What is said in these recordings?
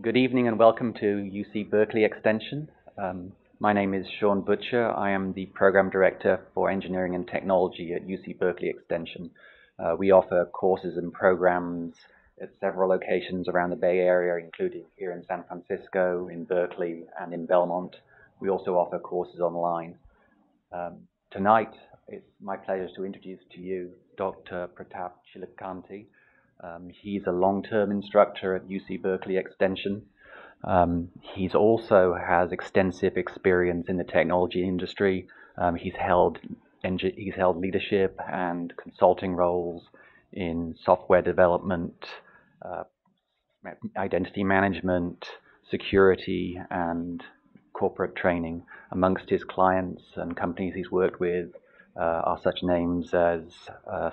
Good evening and welcome to UC Berkeley Extension. My name is Sean Butcher. I am the Program Director for Engineering and Technology at UC Berkeley Extension. We offer courses and programs at several locations around the Bay Area, including here in San Francisco, in Berkeley, and in Belmont. We also offer courses online. Tonight, it's my pleasure to introduce to you Dr. Pratap Chilakanthy. He's a long-term instructor at UC Berkeley Extension. He's also has extensive experience in the technology industry. He's held leadership and consulting roles in software development, identity management, security, and corporate training. Amongst his clients and companies he's worked with are such names as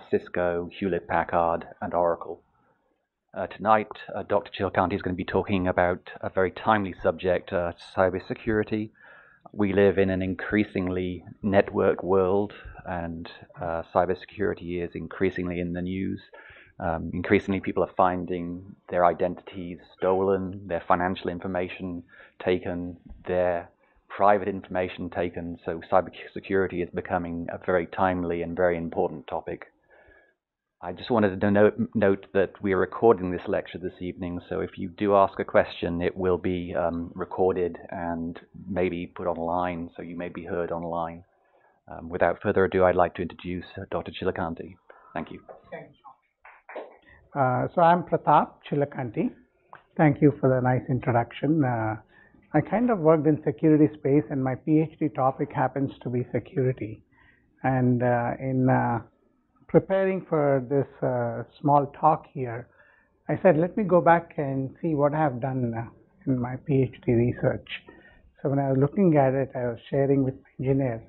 Cisco, Hewlett-Packard, and Oracle. Tonight, Dr. Chilakanthy is going to be talking about a very timely subject, cybersecurity. We live in an increasingly networked world, and cybersecurity is increasingly in the news. Increasingly, people are finding their identities stolen, their financial information taken, their private information taken, so cybersecurity is becoming a very timely and very important topic. I just wanted to note that we are recording this lecture this evening, so if you do ask a question, it will be recorded and maybe put online, so you may be heard online. Without further ado, I'd like to introduce Dr. Chilakanthy. Thank you. So I'm Pratap Chilakanthy. Thank you for the nice introduction. I kind of worked in security space, and my PhD topic happens to be security. And in preparing for this small talk here, I said, let me go back and see what I have done in my PhD research. So when I was looking at it, I was sharing with my engineer.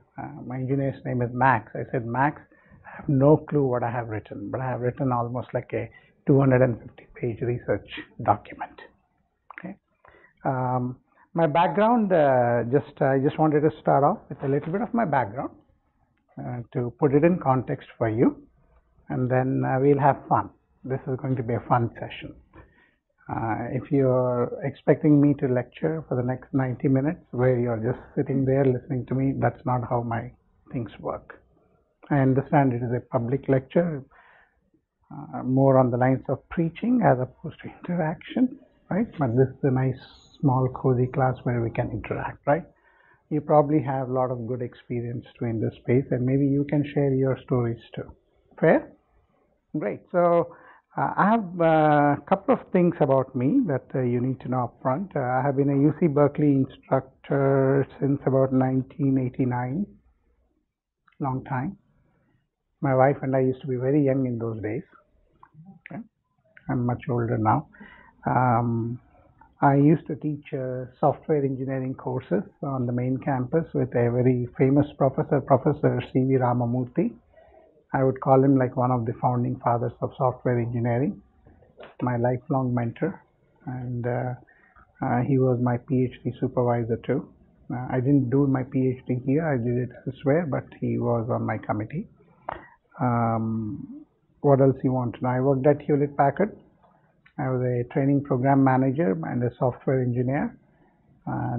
My engineer's name is Max. I said, Max, I have no clue what I have written, but I have written almost like a 250-page research document. Okay. My background, I just wanted to start off with a little bit of my background to put it in context for you, and then we'll have fun. This is going to be a fun session. If you're expecting me to lecture for the next 90 minutes where you're just sitting there listening to me, that's not how my things work. I understand it is a public lecture, more on the lines of preaching as opposed to interaction, right? But this is a nice, small, cozy class where we can interact, right? You probably have a lot of good experience too in this space, and maybe you can share your stories too. Fair? Great. So I have a couple of things about me that you need to know up front. I have been a UC Berkeley instructor since about 1989, long time. My wife and I used to be very young in those days. Okay. I'm much older now. I used to teach software engineering courses on the main campus with a very famous professor, Professor C.V. Ramamurthy. I would call him like one of the founding fathers of software engineering, my lifelong mentor, and he was my PhD supervisor too. I didn't do my PhD here, I did it elsewhere, but he was on my committee. What else you want to know? I worked at Hewlett-Packard. I was a training program manager and a software engineer.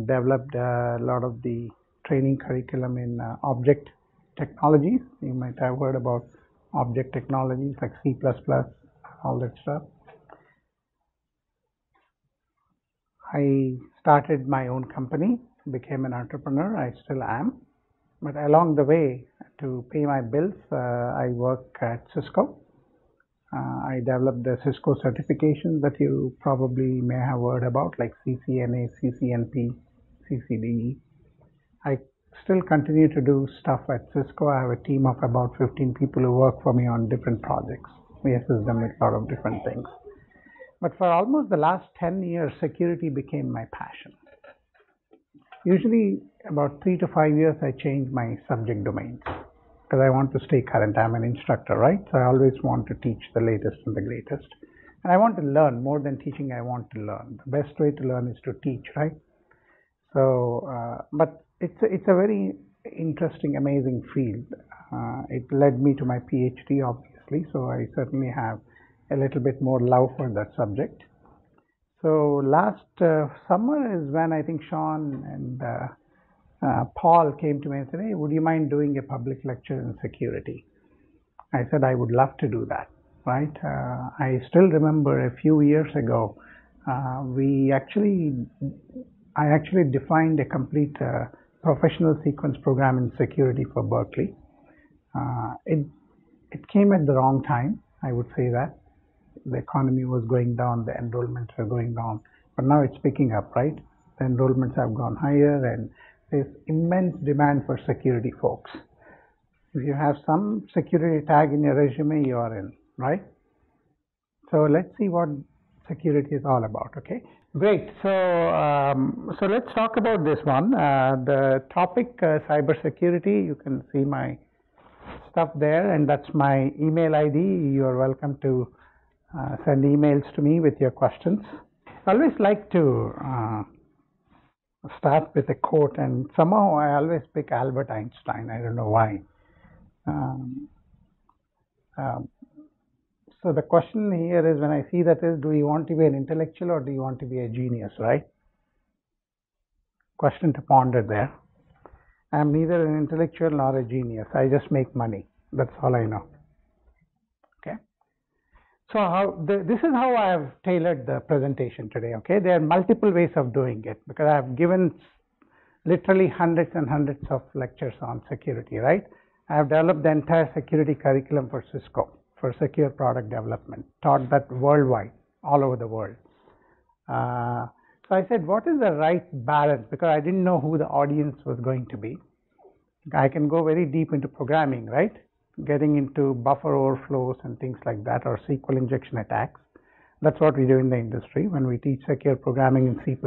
Developed a lot of the training curriculum in object technologies. You might have heard about object technologies like C++, all that stuff. I started my own company, became an entrepreneur. I still am. But along the way, to pay my bills, I work at Cisco. I developed the Cisco certifications that you probably may have heard about, like CCNA, CCNP, CCDE. I still continue to do stuff at Cisco. I have a team of about 15 people who work for me on different projects. We assist them with a lot of different things. But for almost the last 10 years, security became my passion. Usually, about 3 to 5 years, I change my subject domains because I want to stay current. I'm an instructor, right? So I always want to teach the latest and the greatest. And I want to learn. More than teaching, I want to learn. The best way to learn is to teach, right? So, but it's a very interesting, amazing field. It led me to my PhD, obviously, so I certainly have a little bit more love for that subject. So last summer is when I think Sean and Paul came to me and said, hey, would you mind doing a public lecture in security? I said I would love to do that, right? I still remember a few years ago, I actually defined a complete professional sequence program in security for Berkeley. It came at the wrong time, I would say that. The economy was going down, the enrollments were going down, but now it's picking up, right? The enrollments have gone higher and there's immense demand for security folks. If you have some security tag in your resume, you are in, right? So let's see what security is all about, okay? Great, so let's talk about this one. The topic, cybersecurity, you can see my stuff there, and that's my email ID. You're welcome to send emails to me with your questions. I always like to start with a quote, and somehow I always pick Albert Einstein. I don't know why. So the question here is, when I see that is, do you want to be an intellectual or do you want to be a genius, right? Question to ponder there. I'm neither an intellectual nor a genius. I just make money. That's all I know. Okay. So this is how I have tailored the presentation today. Okay. There are multiple ways of doing it because I have given literally hundreds and hundreds of lectures on security, right? I have developed the entire security curriculum for Cisco for secure product development, taught that worldwide, all over the world. So I said, what is the right balance? Because I didn't know who the audience was going to be. I can go very deep into programming, right? Getting into buffer overflows and things like that, or SQL injection attacks. That's what we do in the industry when we teach secure programming in C++.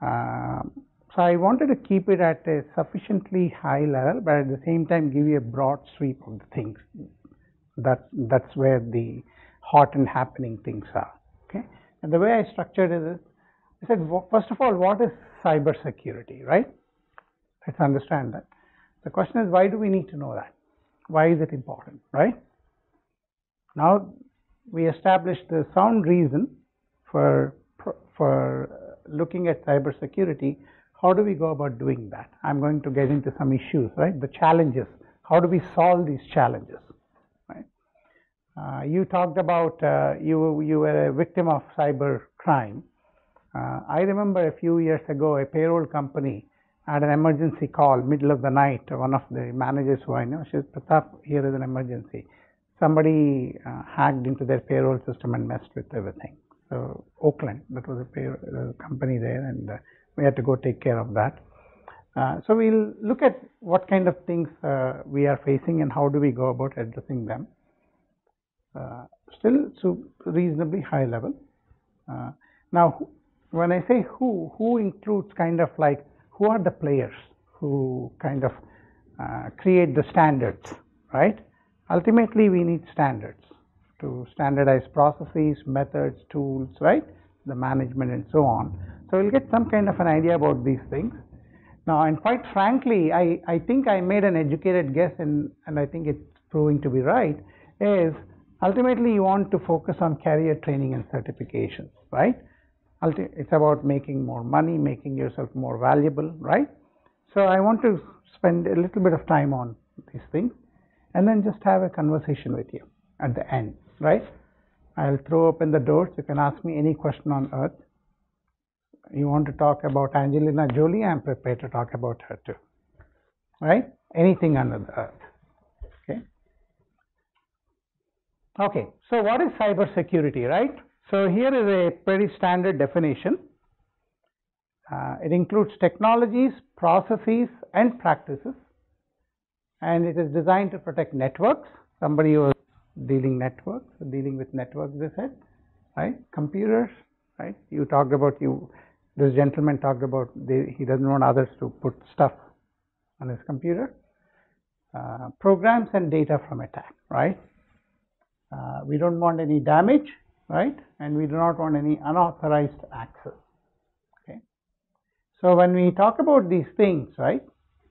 So I wanted to keep it at a sufficiently high level, but at the same time give you a broad sweep of the things. That's where the hot and happening things are. Okay, and the way I structured it is, I said, first of all, what is cybersecurity, right? Let's understand that. The question is, why do we need to know that? Why is it important, right? Now we established the sound reason for looking at cybersecurity. How do we go about doing that? I'm going to get into some issues, right? The challenges. How do we solve these challenges? You talked about you were a victim of cyber crime. I remember a few years ago, a payroll company had an emergency call, middle of the night. One of the managers who I know, she said, Pratap, here is an emergency. Somebody hacked into their payroll system and messed with everything. So Oakland, that was a payroll company there, and we had to go take care of that. So we'll look at what kind of things we are facing and how do we go about addressing them. Still reasonably high level. Now, when I say who includes kind of like, who are the players who kind of create the standards, right? Ultimately, we need standards to standardize processes, methods, tools, right? The management and so on. So we'll get some kind of an idea about these things. Now, and quite frankly, I think I made an educated guess, and I think it's proving to be right, is ultimately you want to focus on career training and certifications, right? It's about making more money, making yourself more valuable, right? So I want to spend a little bit of time on these things and then just have a conversation with you at the end, right? I'll throw open the doors. You can ask me any question on earth. You want to talk about Angelina Jolie, I'm prepared to talk about her too, right? Anything under the earth, okay? Okay, so what is cybersecurity, right? So here is a pretty standard definition. It includes technologies, processes, and practices, and it is designed to protect networks. Somebody was dealing with networks, they said, right? Computers, right? You talked about this gentleman talked about he doesn't want others to put stuff on his computer. Programs and data from attack, right? We don't want any damage, right? And we do not want any unauthorized access. Okay. So when we talk about these things, right?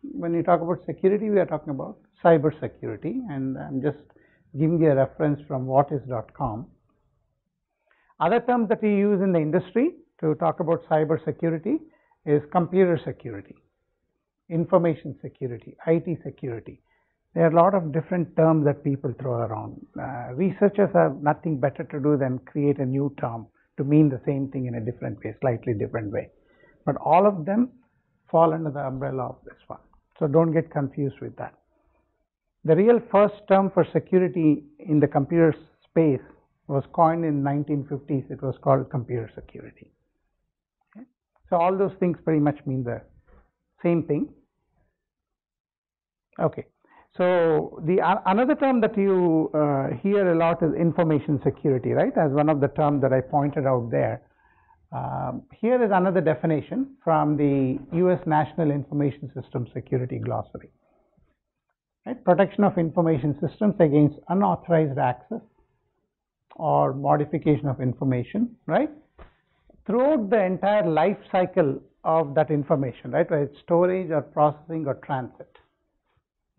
When we talk about security, we are talking about cybersecurity, and I'm just giving you a reference from whatis.com. Other terms that we use in the industry to talk about cybersecurity is computer security, information security, IT security. There are a lot of different terms that people throw around. Researchers have nothing better to do than create a new term to mean the same thing in a different way, slightly different way. But all of them fall under the umbrella of this one. So don't get confused with that. The real first term for security in the computer space was coined in 1950s. It was called computer security. Okay? So all those things pretty much mean the same thing. Okay. So the another term that you hear a lot is information security, right? As one of the terms that I pointed out there. Here is another definition from the US National Information System Security Glossary. Right? Protection of information systems against unauthorized access or modification of information, right? Throughout the entire life cycle of that information, right? Whether it's storage or processing or transit.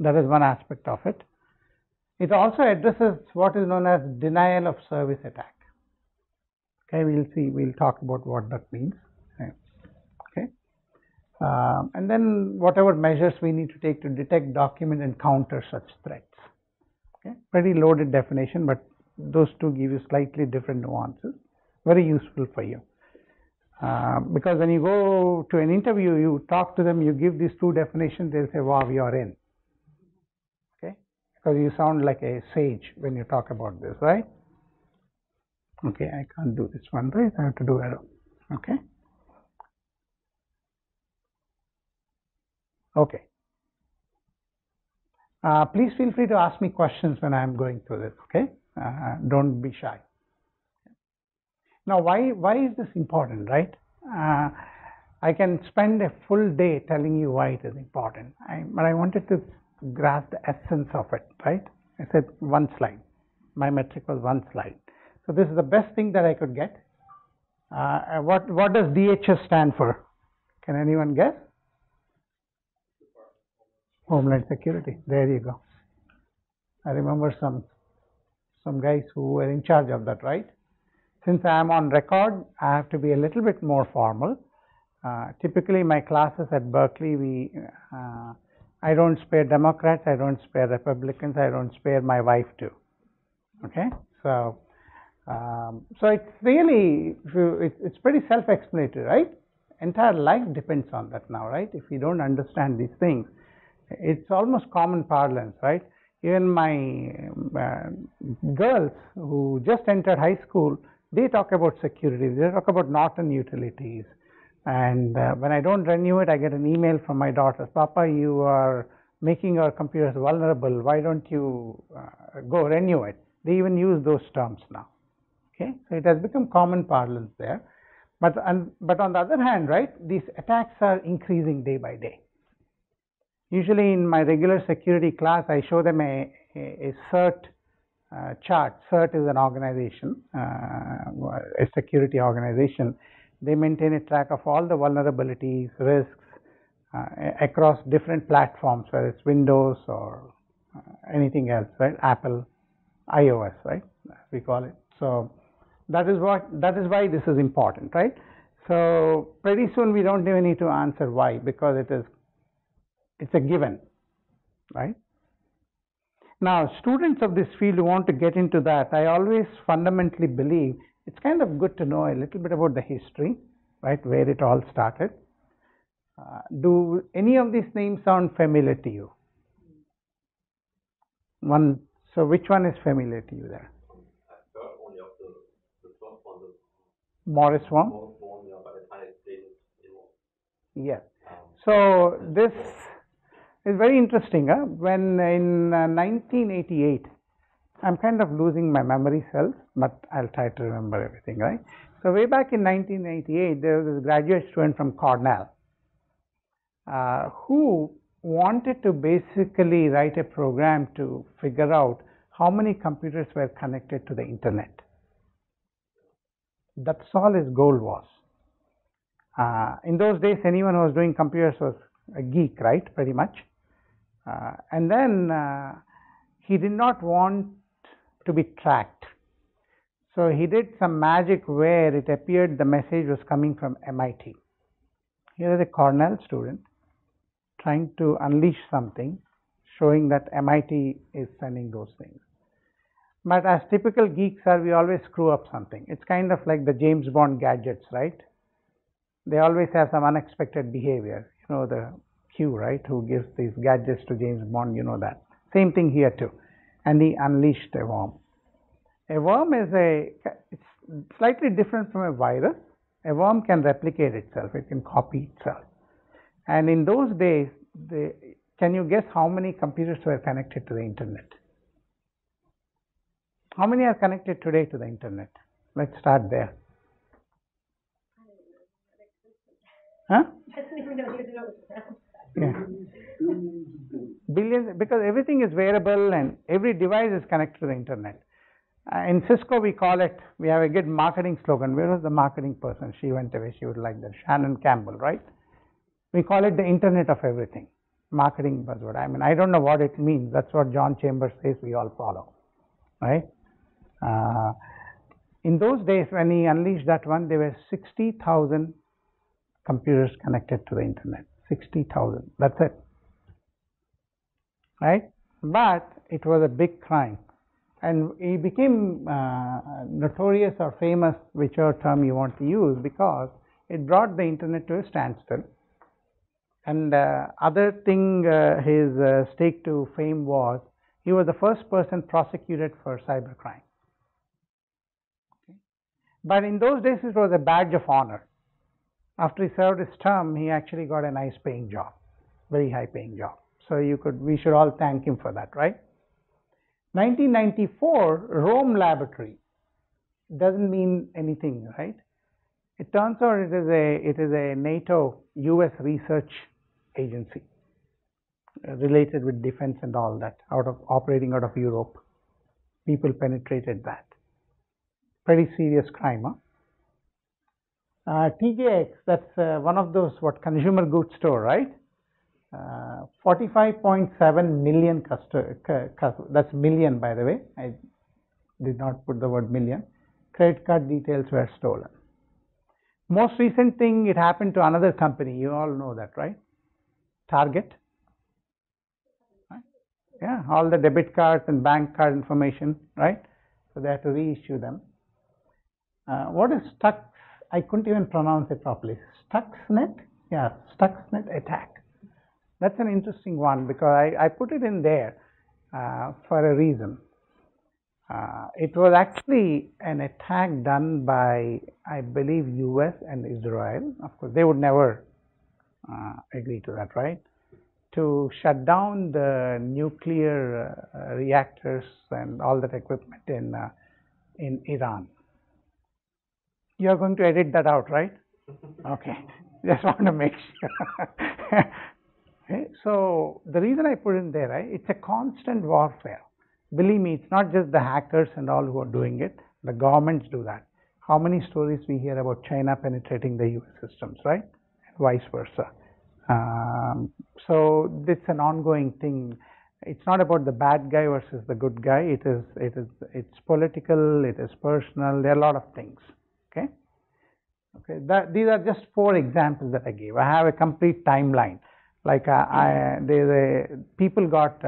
That is one aspect of it. It also addresses what is known as denial of service attack. Okay, we'll talk about what that means. Okay, and then whatever measures we need to take to detect, document, and counter such threats. Okay, pretty loaded definition, but those two give you slightly different nuances. Very useful for you. Because when you go to an interview, you talk to them, you give these two definitions, they'll say, wow, you're in. Okay, because you sound like a sage when you talk about this, right? Okay, I can't do this one, right? I have to do arrow. Okay. Okay. Please feel free to ask me questions when I am going through this. Okay. Don't be shy. Now, why is this important, right? I can spend a full day telling you why it is important, but I wanted to grasp the essence of it, right? I said one slide. My metric was one slide. So this is the best thing that I could get. What does DHS stand for? Can anyone guess? Homeland Security. There you go. I remember some guys who were in charge of that, right? Since I am on record, I have to be a little bit more formal. Typically, my classes at Berkeley, I don't spare Democrats, I don't spare Republicans, I don't spare my wife too. Okay, so it's really, it's pretty self-explanatory, right? Entire life depends on that now, right? If you don't understand these things, it's almost common parlance, right? Even my girls who just entered high school, they talk about security, they talk about Norton utilities. And when I don't renew it, I get an email from my daughter, Papa, you are making our computers vulnerable, why don't you go renew it? They even use those terms now. Okay, so it has become common parlance there. But on the other hand, right, these attacks are increasing day by day. Usually in my regular security class, I show them a CERT chart. CERT is an organization, a security organization. They maintain a track of all the vulnerabilities, risks across different platforms, whether it's Windows or anything else, right? Apple, iOS, right? We call it. So that is why this is important, right? So pretty soon we don't even need to answer why, because it's a given, right? Now, students of this field who want to get into that, I always fundamentally believe it's kind of good to know a little bit about the history, right, where it all started. Do any of these names sound familiar to you? So which one is familiar to you there? Morris one? Yes. So this is very interesting. When in 1988, I'm kind of losing my memory cells, but I'll try to remember everything, right? So way back in 1988, there was this graduate student from Cornell who wanted to basically write a program to figure out how many computers were connected to the internet. That's all his goal was. In those days, anyone who was doing computers was a geek, right, pretty much. And then he did not want to be tracked. So he did some magic where it appeared the message was coming from MIT. Here is a Cornell student trying to unleash something, showing that MIT is sending those things. But as typical geeks are, we always screw up something. It's kind of like the James Bond gadgets, right? They always have some unexpected behavior. You know the Q, right, who gives these gadgets to James Bond, you know that. Same thing here too. And he unleashed a worm. A worm is it's slightly different from a virus. A worm can replicate itself. It can copy itself. And in those days, can you guess how many computers were connected to the internet? How many are connected today to the internet? Let's start there. Huh? Yeah. Billions, because everything is wearable and every device is connected to the internet. In Cisco, we call it, we have a good marketing slogan. Where was the marketing person? She went away. She would like that. Shannon Campbell, right? We call it the Internet of Everything. Marketing buzzword. I mean, I don't know what it means. That's what John Chambers says we all follow, right? In those days, when he unleashed that one, there were 60,000 computers connected to the internet. 60,000. That's it, right? But it was a big crime. And he became notorious or famous, whichever term you want to use, because it brought the internet to a standstill. And other thing, his stake to fame was he was the first person prosecuted for cybercrime. Okay. But in those days, it was a badge of honor. After he served his term, he actually got a nice paying job, very high paying job. So we should all thank him for that, right? 1994, Rome Laboratory doesn't mean anything, right? It turns out it is a NATO US research agency related with defense and all that, operating out of Europe. People penetrated that. Pretty serious crime, huh? TJX, that's one of those consumer goods store, right? 45.7 million that's million, by the way. I did not put the word million. Credit card details were stolen. Most recent thing, it happened to another company. You all know that, right? Target. Right? Yeah, all the debit cards and bank card information, right? So they had to reissue them. What is Stux? I couldn't even pronounce it properly. Stuxnet? Yeah, Stuxnet attack. That's an interesting one because I put it in there for a reason. It was actually an attack done by, I believe, US and Israel. Of course, they would never agree to that, right? To shut down the nuclear reactors and all that equipment in Iran. You are going to edit that out, right? Okay, just want to make sure. Okay. So the reason I put in there, right, it's a constant warfare. Believe me, it's not just the hackers and all who are doing it. The governments do that. How many stories we hear about China penetrating the US systems, right? And vice versa. So it's an ongoing thing. It's not about the bad guy versus the good guy. It's political. It is personal. There are a lot of things. Okay. Okay. These are just 4 examples that I gave. I have a complete timeline. Like people got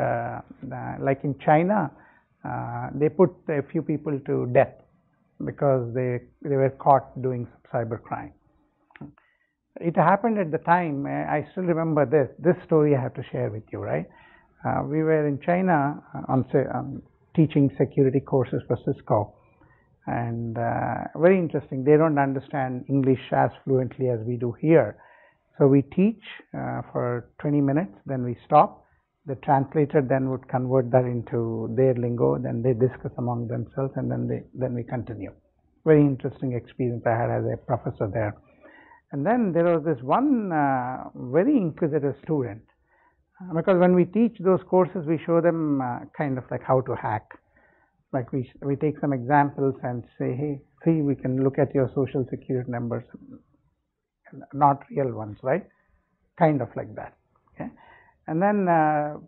like in China, they put a few people to death because they were caught doing cybercrime. It happened at the time. I still remember this story I have to share with you. Right, we were in China on teaching security courses for Cisco, and very interesting. They don't understand English as fluently as we do here. So we teach for 20 minutes, then we stop. The translator then would convert that into their lingo, then they discuss among themselves, and then we continue. Very interesting experience I had as a professor there. And then there was this one very inquisitive student, because when we teach those courses, we show them kind of like how to hack. Like we take some examples and say, hey, see, we can look at your social security numbers. Not real ones, right? Kind of like that. Okay. And then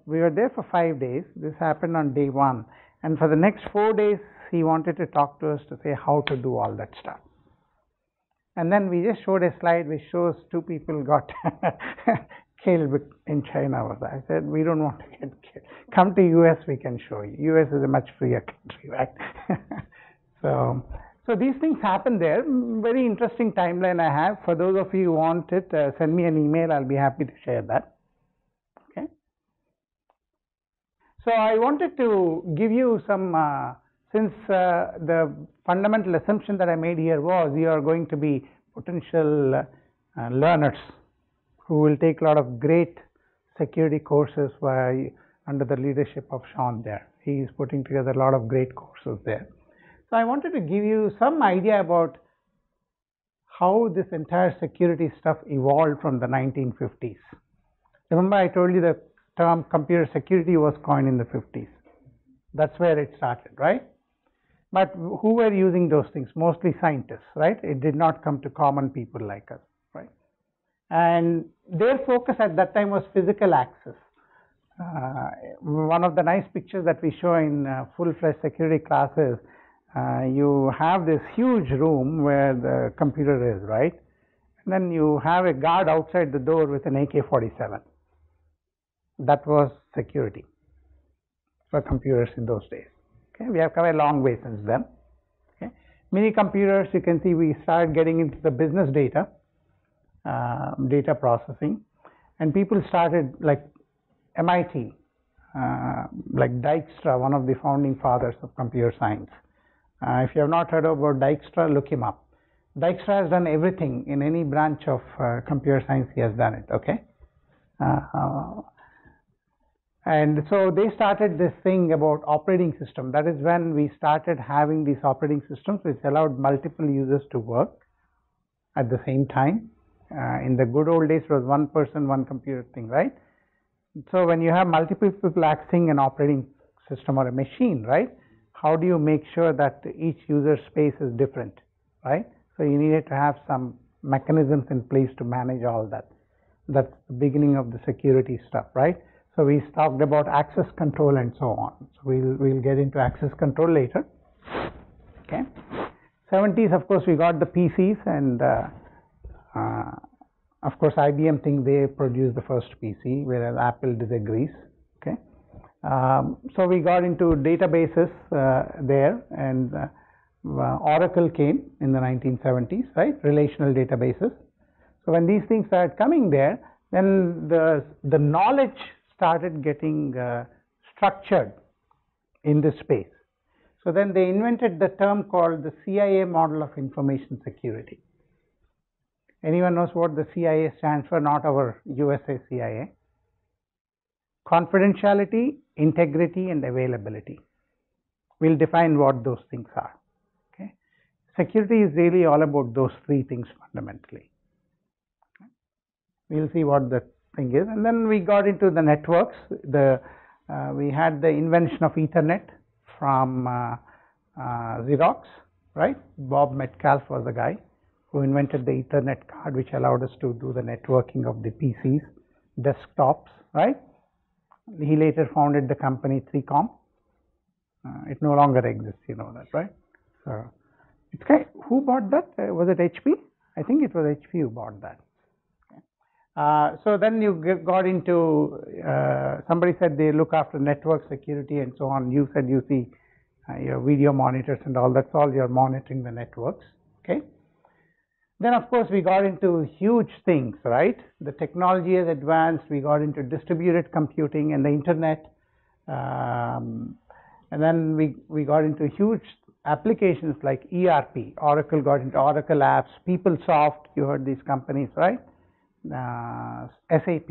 we were there for 5 days. This happened on day 1, and for the next 4 days he wanted to talk to us to say how to do all that stuff. And then we just showed a slide which shows two people got killed in China. I said, we don't want to get killed. Come to US, we can show you. US is a much freer country, right? So these things happen there. Very interesting timeline I have. For those of you who want it, send me an email. I'll be happy to share that. Okay. So I wanted to give you some, since the fundamental assumption that I made here was you are going to be potential learners who will take a lot of great security courses under the leadership of Sean there. He is putting together a lot of great courses there. So I wanted to give you some idea about how this entire security stuff evolved from the 1950s. Remember I told you the term computer security was coined in the 50s. That's where it started, right? But who were using those things? Mostly scientists, right? It did not come to common people like us, right? And their focus at that time was physical access. One of the nice pictures that we show in full-fledged security classes, you have this huge room where the computer is, right? And then you have a guard outside the door with an AK-47. That was security for computers in those days. Okay, we have come a long way since then. Okay, mini computers, you can see we started getting into the business data, data processing, and people started like MIT, like Dijkstra, one of the founding fathers of computer science. If you have not heard about Dijkstra, look him up. Dijkstra has done everything in any branch of computer science. He has done it. Okay. And so they started this thing about operating system. That is when we started having these operating systems which allowed multiple users to work at the same time. In the good old days, it was one person, one computer thing, right? So when you have multiple people accessing an operating system or a machine, right? How do you make sure that each user space is different, right? So you needed to have some mechanisms in place to manage all that. That's the beginning of the security stuff, right? So we talked about access control and so on. So we'll get into access control later. Okay. 70s, of course, we got the PCs, and of course IBM think they produced the first PC, whereas Apple disagrees. Okay. So we got into databases there, and Oracle came in the 1970s, right? Relational databases. So when these things started coming there, then the knowledge started getting structured in this space. So then they invented the term called the CIA model of information security. Anyone knows what the CIA stands for? Not our USA CIA. Confidentiality, integrity, and availability. We'll define what those things are. Okay. Security is really all about those three things fundamentally. We'll see what the thing is, and then we got into the networks. We had the invention of Ethernet from Xerox, right? Bob Metcalf was the guy who invented the Ethernet card, which allowed us to do the networking of the PCs, desktops, right? He later founded the company 3Com. It no longer exists, you know that, right? So it's kind of, who bought that? Was it HP? I think it was HP who bought that. So then you got into, somebody said they look after network security and so on. You said you see your video monitors and all, that's all you're monitoring the networks, okay? Then of course we got into huge things, right? The technology has advanced, we got into distributed computing and the internet, and then we got into huge applications like ERP. Oracle got into Oracle apps, PeopleSoft, you heard these companies, right? SAP.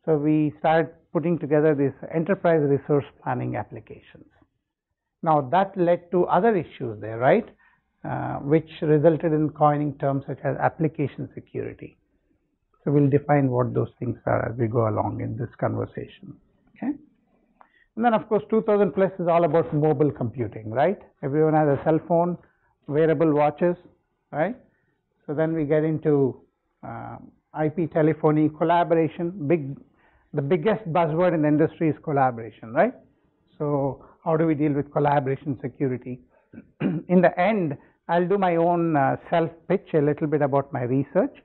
So we started putting together these enterprise resource planning applications. Now that led to other issues there, right? Which resulted in coining terms such as application security. So we'll define what those things are as we go along in this conversation. Okay. And then of course 2000 plus is all about mobile computing, right? Everyone has a cell phone, wearable watches, right? So then we get into IP telephony, collaboration. The biggest buzzword in the industry is collaboration, right? So how do we deal with collaboration security. In the end, I'll do my own self-pitch a little bit about my research.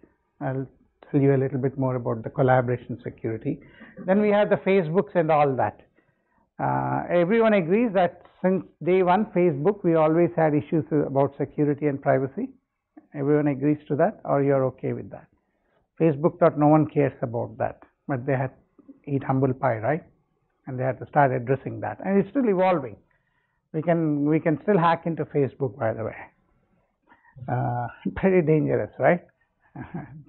I'll tell you a little bit more about the collaboration security. Then we have the Facebooks and all that. Everyone agrees that since day one Facebook, we always had issues about security and privacy. Everyone agrees to that, or you're okay with that? Facebook thought no one cares about that, but they had to eat humble pie, right? And they had to start addressing that, and it's still evolving. We can still hack into Facebook, by the way. Pretty dangerous, right?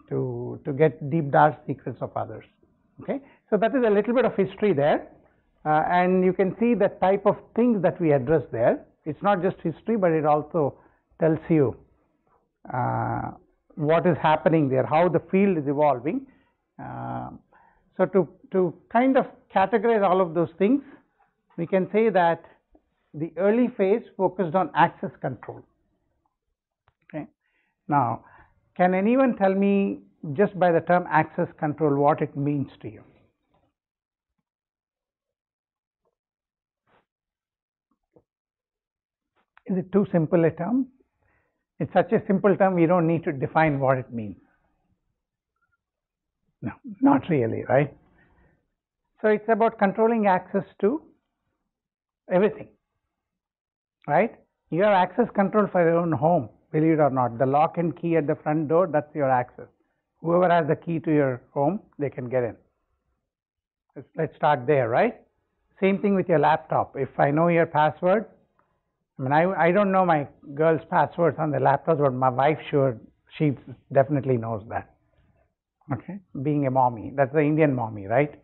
to get deep dark secrets of others. Okay, so that is a little bit of history there, and you can see the type of things that we address there. It's not just history, but it also tells you what is happening there, how the field is evolving. So to kind of categorize all of those things, we can say that the early phase focused on access control. Okay. Now, can anyone tell me just by the term access control what it means to you? Is it too simple a term? It's such a simple term, we don't need to define what it means. No, not really, right? So it's about controlling access to everything, right? You have access control for your own home, believe it or not. The lock and key at the front door, that's your access. Whoever has the key to your home, they can get in. Let's start there, right? Same thing with your laptop. If I know your password, I mean, I don't know my girl's passwords on the laptops, but my wife sure, she definitely knows that. Okay, being a mommy, that's the Indian mommy, right?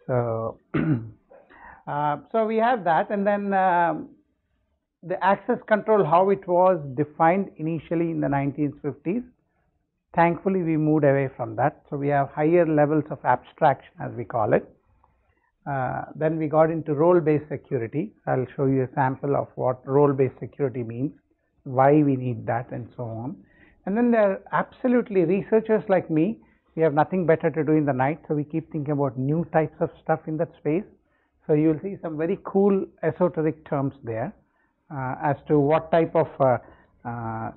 So, so we have that, and then the access control, how it was defined initially in the 1950s. Thankfully, we moved away from that. So we have higher levels of abstraction, as we call it. Then we got into role-based security. I'll show you a sample of what role-based security means, why we need that, and so on. And then there are absolutely researchers like me. We have nothing better to do in the night, so we keep thinking about new types of stuff in that space. So you'll see some very cool esoteric terms there as to what type of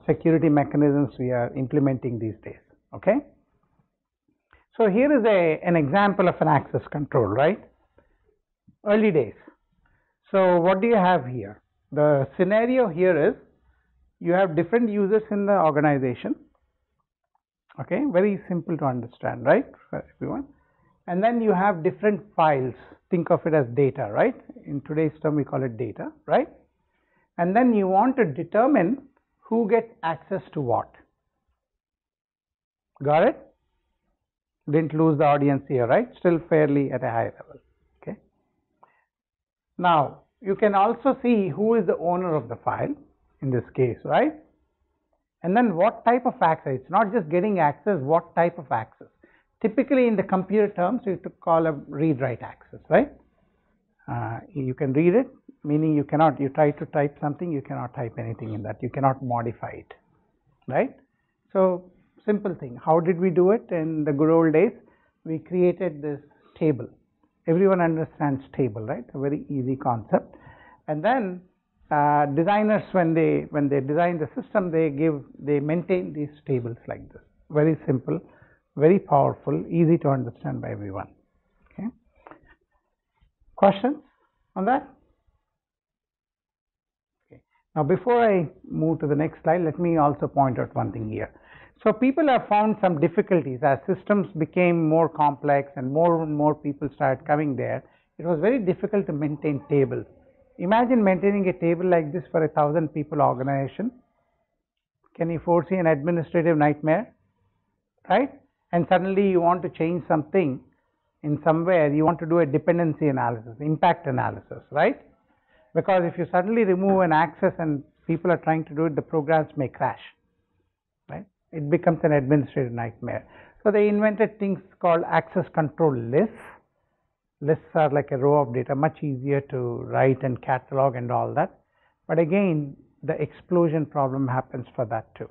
security mechanisms we are implementing these days. Okay. So here is an example of an access control, right? Early days. So what do you have here? The scenario here is you have different users in the organization. Okay, very simple to understand, right, for everyone. And then you have different files. Think of it as data, right? In today's term, we call it data, right? And then you want to determine who gets access to what. Got it? Didn't lose the audience here, right? Still fairly at a high level. Okay. Now, you can also see who is the owner of the file in this case, right? And then what type of access. It's not just getting access, what type of access. Typically in the computer terms, you call a read-write access, right? You can read it, meaning you cannot, you try to type something, you cannot type anything in that, you cannot modify it, right? So simple thing. How did we do it in the good old days? We created this table. Everyone understands table, right? A very easy concept. And then designers, when they design the system, they maintain these tables like this. Very simple, very powerful, easy to understand by everyone. Okay. Questions on that? Okay. Now, before I move to the next slide, let me also point out one thing here. So people have found some difficulties as systems became more complex and more people started coming there. It was very difficult to maintain tables. Imagine maintaining a table like this for 1,000 people organization. Can you foresee an administrative nightmare, right? And suddenly you want to change something in somewhere, you want to do a dependency analysis, impact analysis, right? Because if you suddenly remove an access and people are trying to do it, the programs may crash, right? It becomes an administrative nightmare. So they invented things called access control lists. Lists are like a row of data, much easier to write and catalog and all that. But again, the explosion problem happens for that too.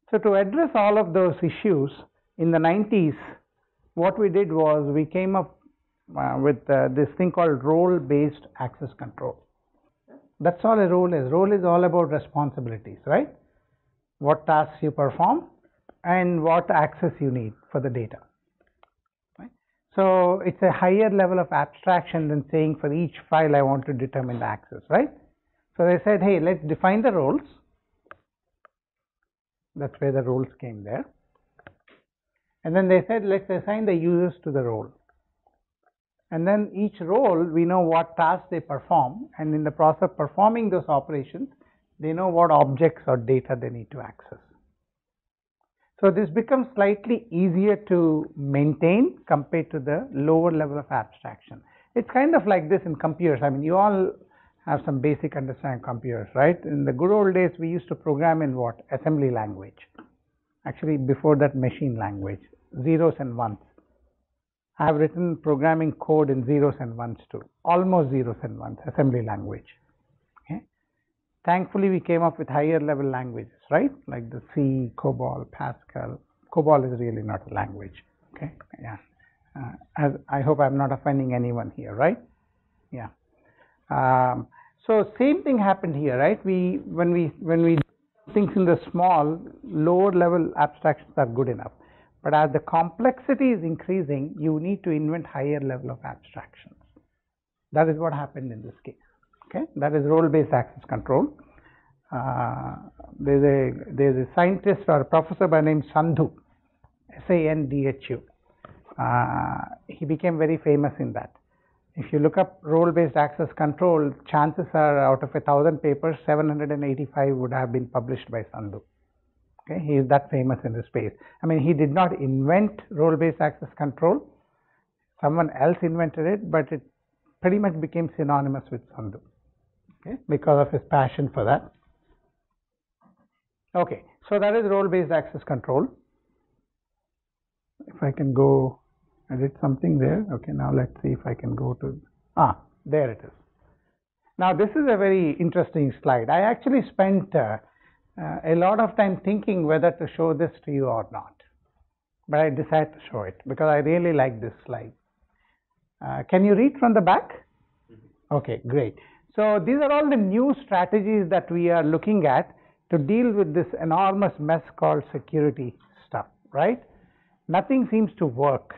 So to address all of those issues, in the 90s, what we did was we came up with this thing called role-based access control. That's all a role is. Role is all about responsibilities, right? What tasks you perform and what access you need for the data. Right? So it's a higher level of abstraction than saying for each file I want to determine the access, right? So they said, hey, let's define the roles. That's where the roles came there. And then they said, let's assign the users to the role. And then each role, we know what tasks they perform, and in the process of performing those operations, they know what objects or data they need to access. So this becomes slightly easier to maintain compared to the lower level of abstraction. It's kind of like this in computers. I mean, you all have some basic understanding of computers, right? In the good old days, we used to program in what? Assembly language. Actually, before that, machine language, zeros and ones. I have written programming code in zeros and ones too, almost zeros and ones, assembly language. Okay. Thankfully, we came up with higher level languages, right? Like the C, COBOL, Pascal. COBOL is really not a language. Okay, yeah. As I hope I'm not offending anyone here, right? Yeah. So same thing happened here, right? When we things in the small, lower level abstractions are good enough. But as the complexity is increasing, you need to invent higher level of abstractions. That is what happened in this case. Okay, that is role-based access control. There's a scientist or a professor by the name Sandhu, S-A-N-D-H-U. He became very famous in that. If you look up role-based access control, chances are out of 1,000 papers, 785 would have been published by Sandhu. Okay, he is that famous in the space. I mean, he did not invent role-based access control. Someone else invented it, but it pretty much became synonymous with Sandhu, okay, because of his passion for that. Okay, so that is role-based access control. If I can go, I did something there. Okay, now let's see if I can go to, there it is. Now this is a very interesting slide. I actually spent a lot of time thinking whether to show this to you or not, but I decided to show it because I really like this slide. Can you read from the back? Okay, great. So these are all the new strategies that we are looking at to deal with this enormous mess called security stuff, right? Nothing seems to work.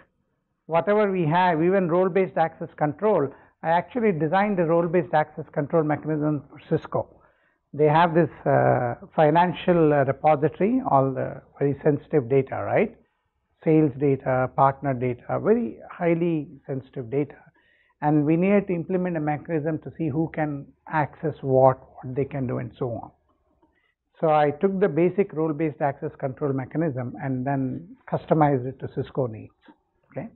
Whatever we have, even role-based access control, I actually designed a role-based access control mechanism for Cisco. They have this financial repository, all the very sensitive data, right? Sales data, partner data, very highly sensitive data. And we needed to implement a mechanism to see who can access what they can do, and so on. So I took the basic role-based access control mechanism and then customized it to Cisco needs. Okay,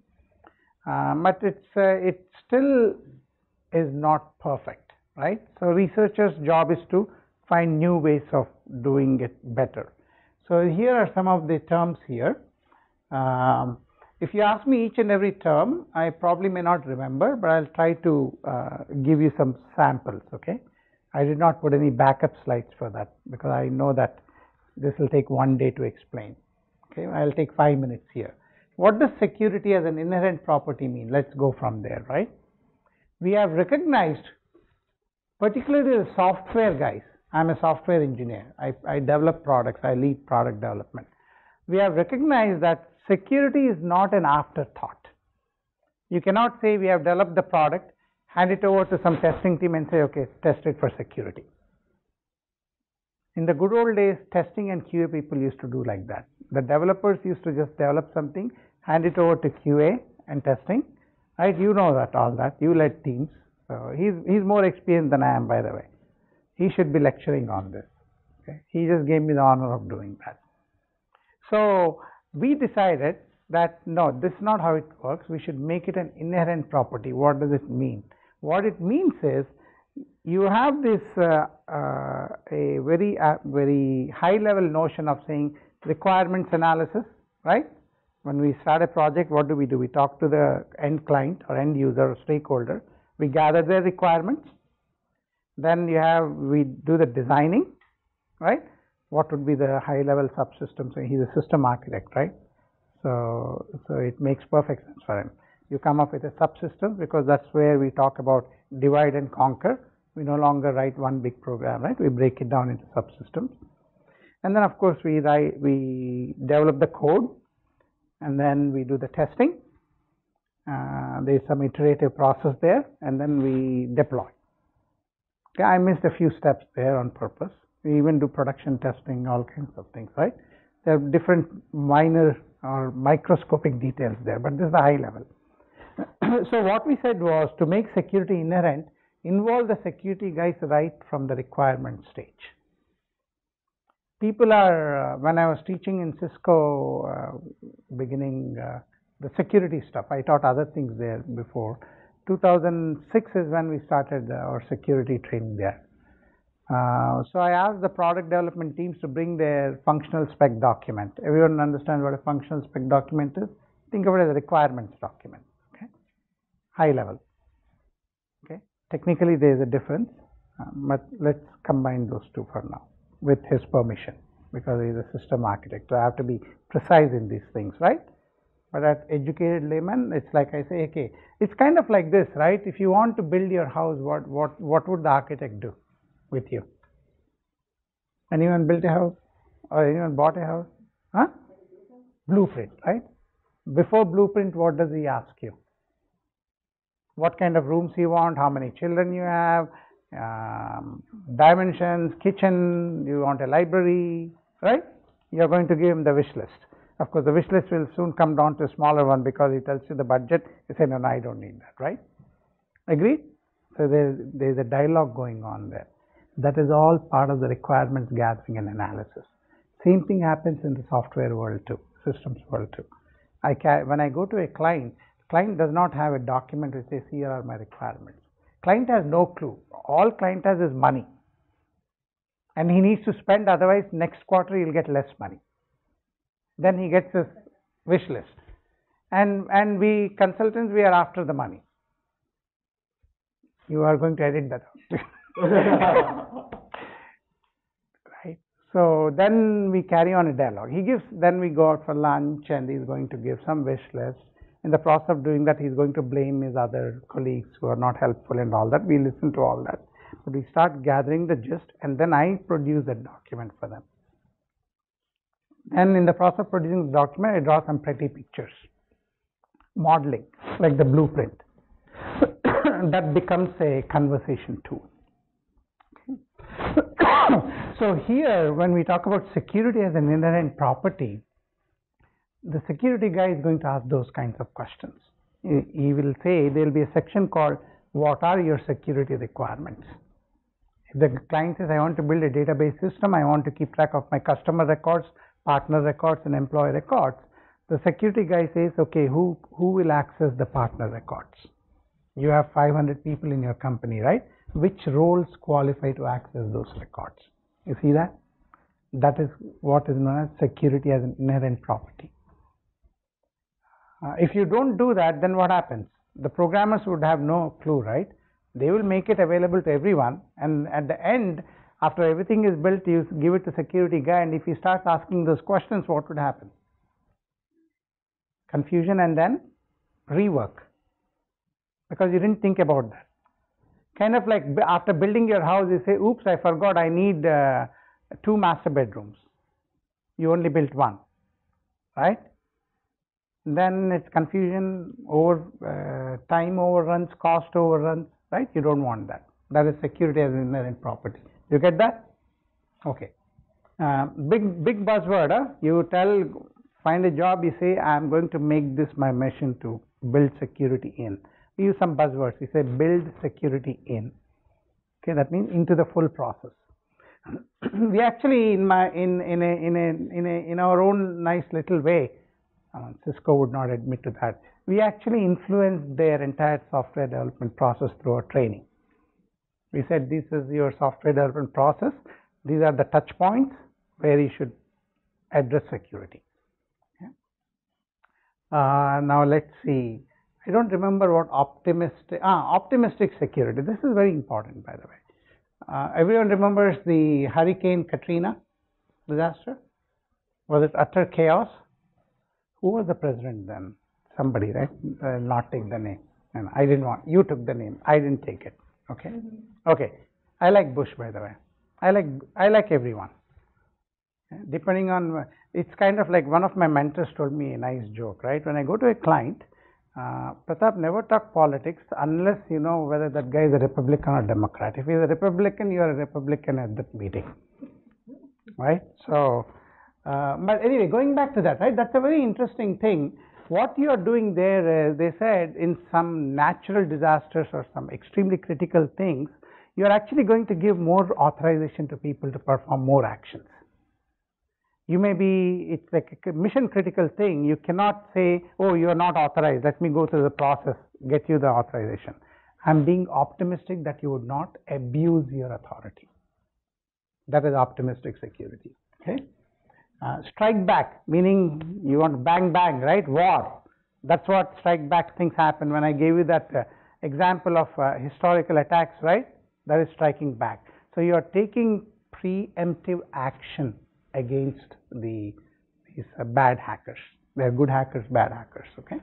but it still is not perfect, right? So researchers' job is to find new ways of doing it better. So here are some of the terms here. If you ask me each and every term, I probably may not remember, but I'll try to give you some samples, okay? I did not put any backup slides for that because I know that this will take one day to explain. Okay, I'll take 5 minutes here. What does security as an inherent property mean? Let's go from there, right? We have recognized, particularly the software guys. I'm a software engineer. I develop products. I lead product development. We have recognized that security is not an afterthought. You cannot say we have developed the product, hand it over to some testing team and say, okay, test it for security. In the good old days, testing and QA people used to do like that. The developers used to just develop something, hand it over to QA and testing, right? You know that, all that. You led teams. So he's more experienced than I am, by the way. He should be lecturing on this. Okay? He just gave me the honor of doing that. So we decided that no, this is not how it works. We should make it an inherent property. What does it mean? What it means is you have this a very high level notion of saying requirements analysis, right? When we start a project, what do? We talk to the end client or end user or stakeholder. We gather their requirements. Then we do the designing, right? What would be the high level subsystem? So he's a system architect, right? So it makes perfect sense for him. You come up with a subsystem, because that's where we talk about divide and conquer. We no longer write one big program, right? We break it down into subsystems. And then, of course, we develop the code, and then we do the testing. There's some iterative process there, and then we deploy. Okay, I missed a few steps there on purpose. We even do production testing, all kinds of things, right? There are different minor or microscopic details there, but this is the high level. So what we said was, to make security inherent, involve the security guys right from the requirement stage. People are, when I was teaching in Cisco beginning the security stuff, I taught other things there before. 2006 is when we started our security training there. So I asked the product development teams to bring their functional spec document. Everyone understands what a functional spec document is? Think of it as a requirements document, okay? High level, okay? Technically there is a difference, but let's combine those two for now with his permission, because he is a system architect, so I have to be precise in these things, right? But at educated layman, it's like I say, okay, it's kind of like this, right? If you want to build your house, what would the architect do with you? Anyone built a house or anyone bought a house? Huh? Blueprint, right? Before blueprint, what does he ask you? What kind of rooms you want, how many children you have, dimensions, kitchen, you want a library, right? You're going to give him the wish list. Of course, the wish list will soon come down to a smaller one, because he tells you the budget. You say, no, I don't need that, right? Agreed? So there's a dialogue going on there. That is all part of the requirements gathering and analysis. Same thing happens in the software world too, systems world too. When I go to a client does not have a document which says, here are my requirements. Client has no clue. All client has is money. And he needs to spend, otherwise next quarter he'll get less money. Then he gets his wish list. And we consultants, we are after the money. You are going to edit that out. Right? So then we carry on a dialogue. Then we go out for lunch, and he's going to give some wish list. In the process of doing that, he's going to blame his other colleagues who are not helpful and all that. We listen to all that. But we start gathering the gist, and then I produce that document for them. And in the process of producing the document, I draw some pretty pictures, modeling, like the blueprint. That becomes a conversation tool. So here, when we talk about security as an inherent property, the security guy is going to ask those kinds of questions. He will say, there will be a section called, what are your security requirements? If the client says, I want to build a database system, I want to keep track of my customer records, partner records, and employee records, the security guy says, okay, who will access the partner records? You have 500 people in your company, right? Which roles qualify to access those records? You see that? That is what is known as security as an inherent property. If you don't do that, then what happens? The programmers would have no clue, right? They will make it available to everyone, and at the end, after everything is built, you give it to security guy, and if he starts asking those questions, what would happen? Confusion, and then rework, because you didn't think about that. Kind of like after building your house, you say, oops, I forgot I need 2 master bedrooms. You only built 1, right? Then it's confusion, time overruns, cost overruns, right? You don't want that. That is security as an inherent property. You get that? Okay. Big buzzword, huh? You find a job, you say, I'm going to make this my mission to build security in. We use some buzzwords. We say build security in. Okay, that means into the full process. We actually, in our own nice little way, Cisco would not admit to that, we actually influenced their entire software development process through our training. We said, this is your software development process. These are the touch points where you should address security. Okay. Now let's see. I don't remember what optimistic security. This is very important, by the way. Everyone remembers the Hurricane Katrina disaster? Was it utter chaos? Who was the president then? somebody, right? Not take the name. And I didn't want, you took the name, I didn't take it. Okay? Okay. I like Bush, by the way. I like everyone. Depending on, it's kind of like one of my mentors told me a nice joke, right? When I go to a client, Pratap, never talk politics unless you know whether that guy is a Republican or Democrat. If he's a Republican, you are a Republican at that meeting, right? So, but anyway, going back to that, right? That's a very interesting thing. What you are doing there is, they said, in some natural disasters or some extremely critical things, you are actually going to give more authorization to people to perform more actions. You may be, it's like a mission critical thing. You cannot say, oh, you are not authorized, let me go through the process, get you the authorization. I'm being optimistic that you would not abuse your authority. That is optimistic security. Okay. Strike back, meaning you want bang bang, right? War. That's what strike back things happen. When I gave you that example of historical attacks, right? That is striking back. So you are taking preemptive action against these bad hackers. They are good hackers, bad hackers. Okay.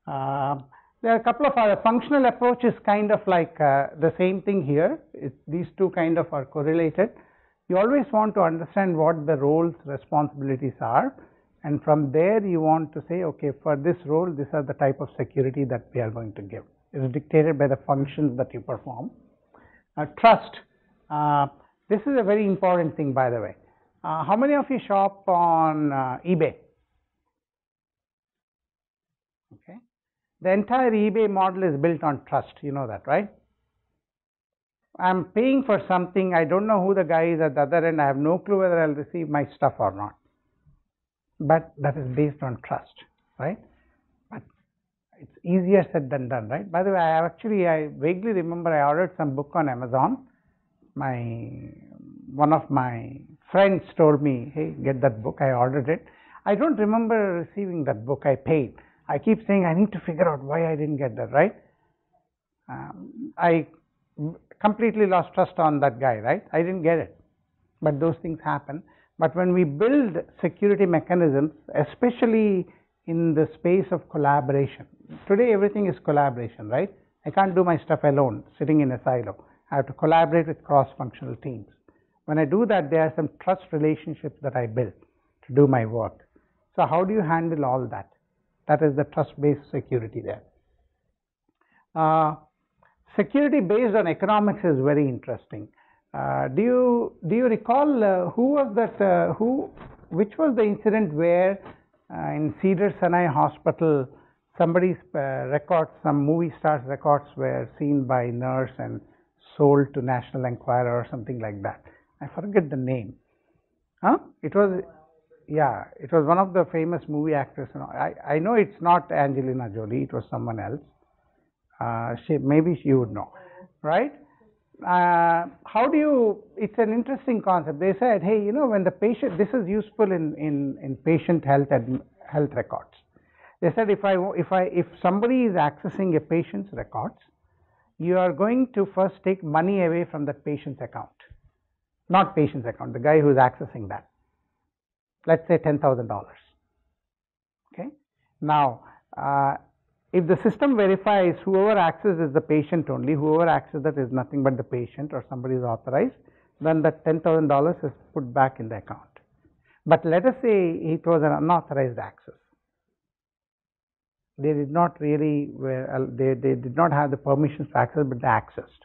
There are a couple of other functional approaches, kind of like the same thing here. These two kind of are correlated. You always want to understand what the roles, responsibilities are, and from there you want to say, okay, for this role, these are the type of security that we are going to give. It is dictated by the functions that you perform. Trust. This is a very important thing, by the way. How many of you shop on eBay? Okay. The entire eBay model is built on trust. You know that, right? I'm paying for something. I don't know who the guy is at the other end. I have no clue whether I'll receive my stuff or not. But that is based on trust, right? But it's easier said than done, right? By the way, I vaguely remember I ordered some book on Amazon. One of my friends told me, hey, get that book. I ordered it. I don't remember receiving that book. I paid. I keep saying I need to figure out why I didn't get that, right? I completely lost trust on that guy, right? I didn't get it. But those things happen. But when we build security mechanisms, especially in the space of collaboration, today everything is collaboration, right? I can't do my stuff alone, sitting in a silo. I have to collaborate with cross-functional teams. When I do that, there are some trust relationships that I build to do my work. So how do you handle all that? That is the trust-based security there. Security based on economics is very interesting. Do you recall who was that? Which was the incident where in Cedars-Sinai Hospital, somebody's records, some movie stars' records were seen by nurse and sold to National Enquirer or something like that? I forget the name. Huh? It was, yeah, it was one of the famous movie actors. I know it's not Angelina Jolie. It was someone else. Maybe she would know, right? How do you, it's an interesting concept. They said, hey, you know, when the patient, this is useful in patient health records. They said, if somebody is accessing a patient's records, you are going to first take money away from that patient's account. Not patient's account, the guy who is accessing that. Let's say $10,000. Okay. Now, if the system verifies whoever accesses the patient only, whoever accesses that is nothing but the patient or somebody is authorized, then that $10,000 is put back in the account. But let us say it was an unauthorized access. They did not really, they did not have the permissions to access, but they accessed.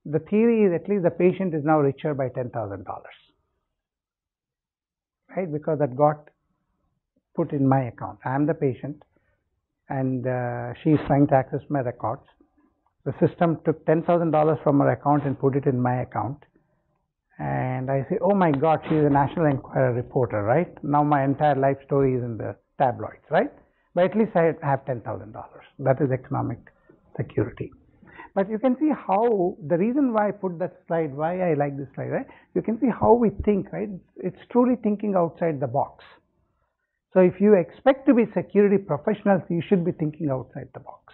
The theory is at least the patient is now richer by $10,000, right? Because that got put in my account. I am the patient, and she is trying to access my records. The system took $10,000 from her account and put it in my account. And I say, oh my God, she is a National Enquirer reporter, right? Now my entire life story is in the tabloids, right? But at least I have $10,000. That is economic security. But you can see how, the reason why I put that slide, why I like this slide, right? You can see how we think, right? It's truly thinking outside the box. So if you expect to be security professionals, you should be thinking outside the box.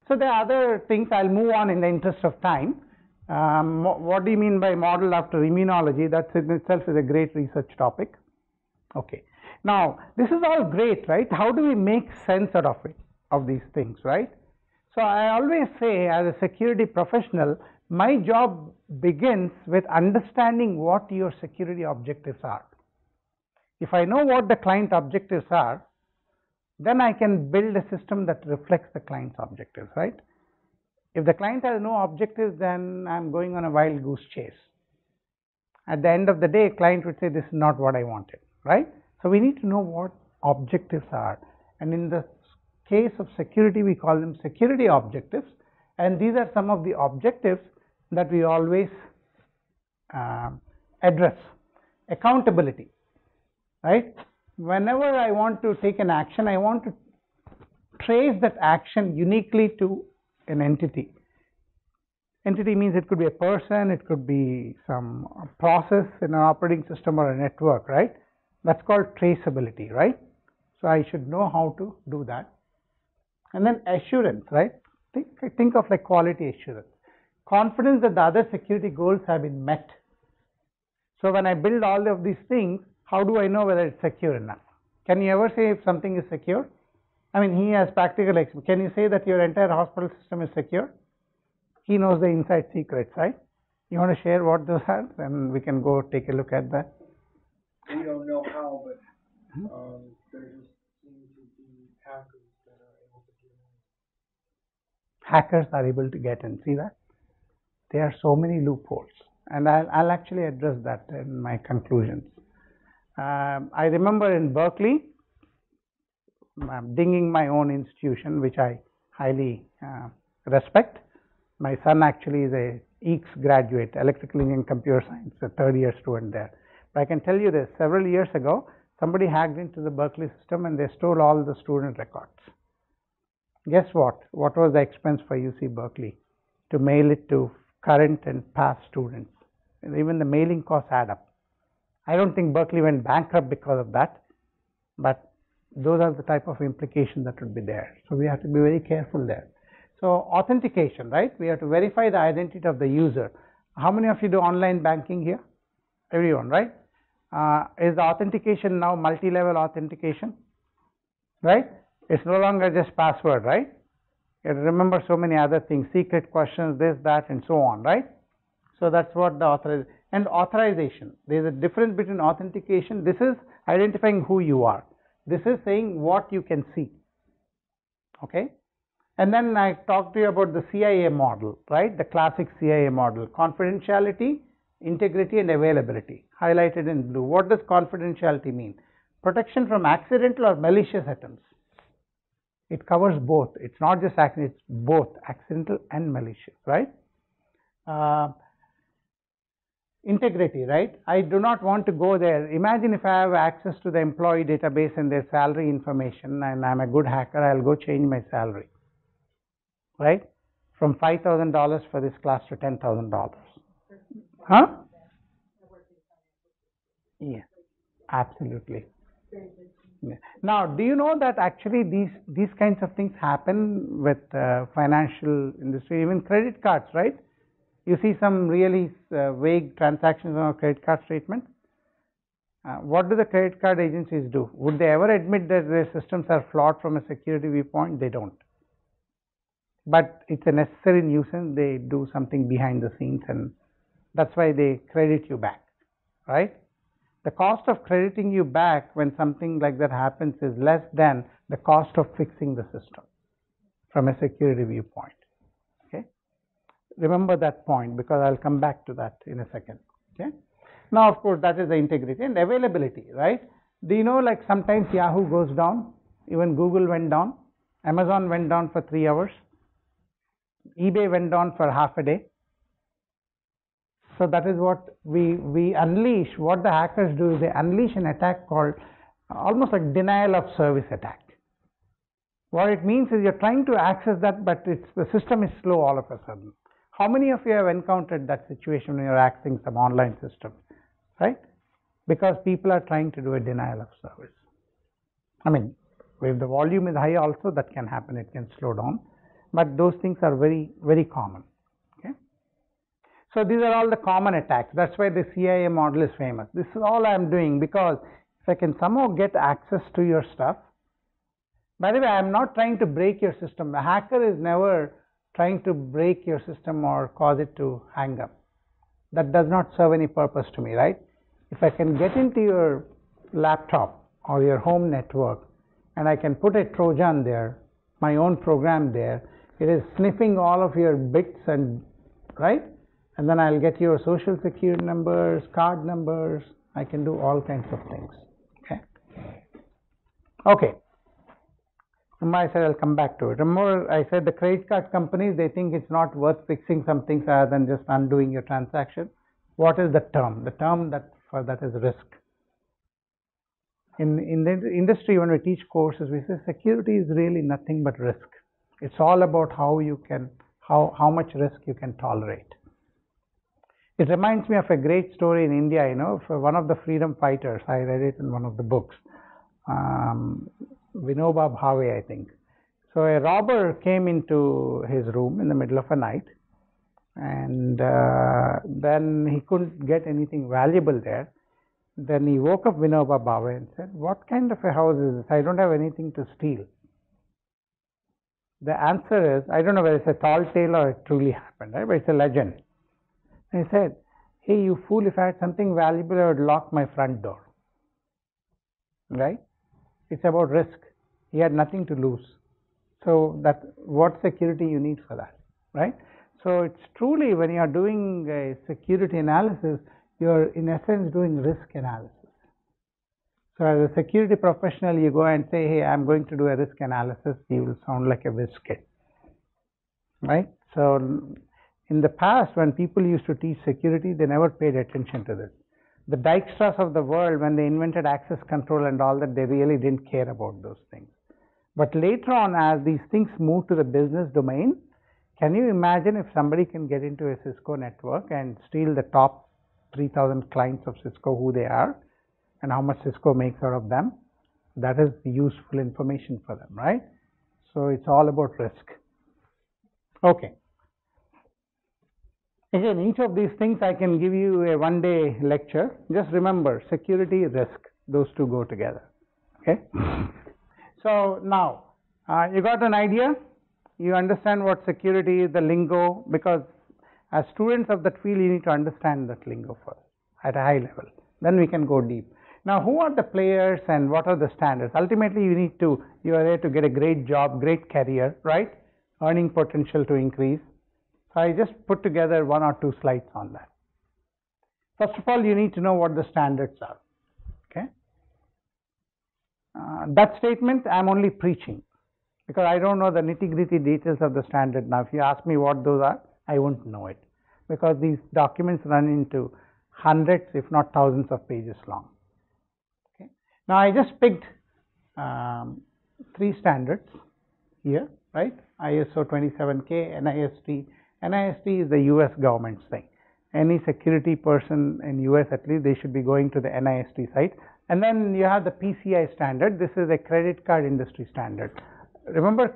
So there are other things. I'll move on in the interest of time. What do you mean by model after immunology? That in itself is a great research topic. Okay. Now, this is all great, right? How do we make sense out of it, of these things, right? So I always say, as a security professional, my job begins with understanding what your security objectives are. If I know what the client objectives are, then I can build a system that reflects the client's objectives, right? If the client has no objectives, then I'm going on a wild goose chase. At the end of the day, client would say, this is not what I wanted, right? So we need to know what objectives are. And in the case of security, we call them security objectives. And these are some of the objectives that we always address. Accountability, right? Whenever I want to take an action, I want to trace that action uniquely to an entity. Entity means it could be a person, it could be some process in an operating system or a network, right? That's called traceability, right? So I should know how to do that. And then assurance, right? Think of like quality assurance. Confidence that the other security goals have been met. So when I build all of these things, how do I know whether it's secure enough? Can you ever say if something is secure? I mean, he has practical experience. Can you say that your entire hospital system is secure? He knows the inside secrets, right? You want to share what those are? Then we can go take a look at that. We don't know how, but there just seem to be hackers that are able to get in. Hackers are able to get in. See that? There are so many loopholes. And I'll actually address that in my conclusions. I remember in Berkeley, I'm dinging my own institution, which I highly respect. My son actually is a EECS graduate, electrical engineering computer science, a third-year student there. But I can tell you this, several years ago, somebody hacked into the Berkeley system and they stole all the student records. Guess what? What was the expense for UC Berkeley to mail it to current and past students? And even the mailing costs add up. I don't think Berkeley went bankrupt because of that, but those are the type of implications that would be there. So we have to be very careful there. So authentication, right? We have to verify the identity of the user. How many of you do online banking here? Everyone, right? Is the authentication now multi-level authentication? Right? It's no longer just password, right? You have to remember so many other things, secret questions, this, that, and so on, right? So that's what the authorization. And authorization. There's a difference between authentication. This is identifying who you are. This is saying what you can see. Okay? And then I talked to you about the CIA model, right? The classic CIA model. Confidentiality, integrity, and availability, highlighted in blue. What does confidentiality mean? Protection from accidental or malicious attempts. It covers both. It's not just accidental, it's both accidental and malicious, right? Integrity, right? I do not want to go there. Imagine if I have access to the employee database and their salary information and I'm a good hacker, I'll go change my salary, right? From $5,000 for this class to $10,000. Huh? Yeah, absolutely. Yeah. Now, do you know that actually these kinds of things happen with financial industry, even credit cards, right? You see some really vague transactions on a credit card statement. What do the credit card agencies do? Would they ever admit that their systems are flawed from a security viewpoint? They don't. But it's a necessary nuisance. They do something behind the scenes, and that's why they credit you back, right? The cost of crediting you back when something like that happens is less than the cost of fixing the system from a security viewpoint. Okay? Remember that point, because I'll come back to that in a second. Okay? Now, of course, that is the integrity and availability, right? Do you know, like sometimes Yahoo goes down, even Google went down, Amazon went down for 3 hours, eBay went down for half a day. So that is what we unleash. What the hackers do is they unleash an attack called almost like denial of service attack. What it means is you're trying to access that, but the system is slow all of a sudden. How many of you have encountered that situation when you're accessing some online system, right? Because people are trying to do a denial of service. I mean, if the volume is high also, that can happen, it can slow down. But those things are very, very common. Okay? So these are all the common attacks. That's why the CIA model is famous. This is all I'm doing, because if I can somehow get access to your stuff. By the way, I am not trying to break your system. The hacker is never trying to break your system or cause it to hang up. That does not serve any purpose to me, right? If I can get into your laptop or your home network and I can put a Trojan there, my own program there, it is sniffing all of your bits and, right? And then I'll get your social security numbers, card numbers. I can do all kinds of things, okay? Okay. Remember I said I'll come back to it. Remember I said the credit card companies, they think it's not worth fixing some things rather than just undoing your transaction. What is the term? The term that for that is risk. In the industry, when we teach courses, we say security is really nothing but risk. It's all about how much risk you can tolerate. It reminds me of a great story in India, for one of the freedom fighters. I read it in one of the books. Vinoba Bhave, I think. So a robber came into his room in the middle of a night, and then he couldn't get anything valuable there. Then he woke up Vinoba Bhave and said, "What kind of a house is this? I don't have anything to steal." The answer is, I don't know whether it's a tall tale or it truly happened, right? But it's a legend. And he said, "Hey, you fool, if I had something valuable, I would lock my front door." Right? It's about risk. He had nothing to lose. So what security you need for that, right? So it's truly, when you are doing a security analysis, you're in essence doing risk analysis. So as a security professional, you go and say, "Hey, I'm going to do a risk analysis." You will sound like a whiz kid, right? So in the past, when people used to teach security, they never paid attention to this. The Dijkstra's of the world, when they invented access control and all that, they really didn't care about those things. But later on, as these things move to the business domain, can you imagine if somebody can get into a Cisco network and steal the top 3,000 clients of Cisco, who they are, and how much Cisco makes out of them? That is useful information for them, right? So it's all about risk. Okay. Again, each of these things I can give you a one-day lecture. Just remember, security, risk, those two go together. Okay. So now, you got an idea? You understand what security is, the lingo, because as students of that field, you need to understand that lingo first at a high level. Then we can go deep. Now, who are the players and what are the standards? Ultimately, you are there to get a great job, great career, right? Earning potential to increase. So I just put together one or two slides on that. First of all, you need to know what the standards are. Okay. That statement I'm only preaching, because I don't know the nitty-gritty details of the standard. Now, if you ask me what those are, I won't know it, because these documents run into hundreds, if not thousands of pages long. Okay. Now, I just picked 3 standards here, right? ISO 27K, NIST. NIST is the US government's thing. Any security person in US, at least, they should be going to the NIST site. And then you have the PCI standard. This is a credit card industry standard. Remember,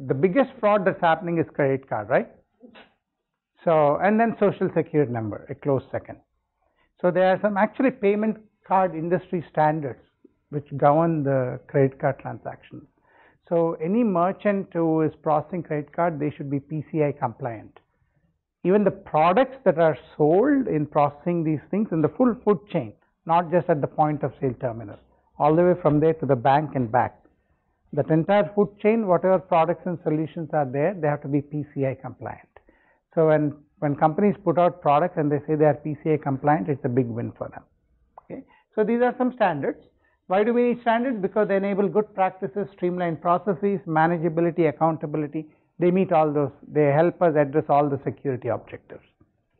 the biggest fraud that's happening is credit card, right? So, and then social security number, a close second. So there are some actually payment card industry standards which govern the credit card transactions. So any merchant who is processing credit card, they should be PCI compliant. Even the products that are sold in processing these things in the full food chain, not just at the point of sale terminal, all the way from there to the bank and back. That entire food chain, whatever products and solutions are there, they have to be PCI compliant. So when companies put out products and they say they are PCI compliant, it's a big win for them. Okay. So these are some standards. Why do we need standards? Because they enable good practices, streamline processes, manageability, accountability. They meet all those. They help us address all the security objectives.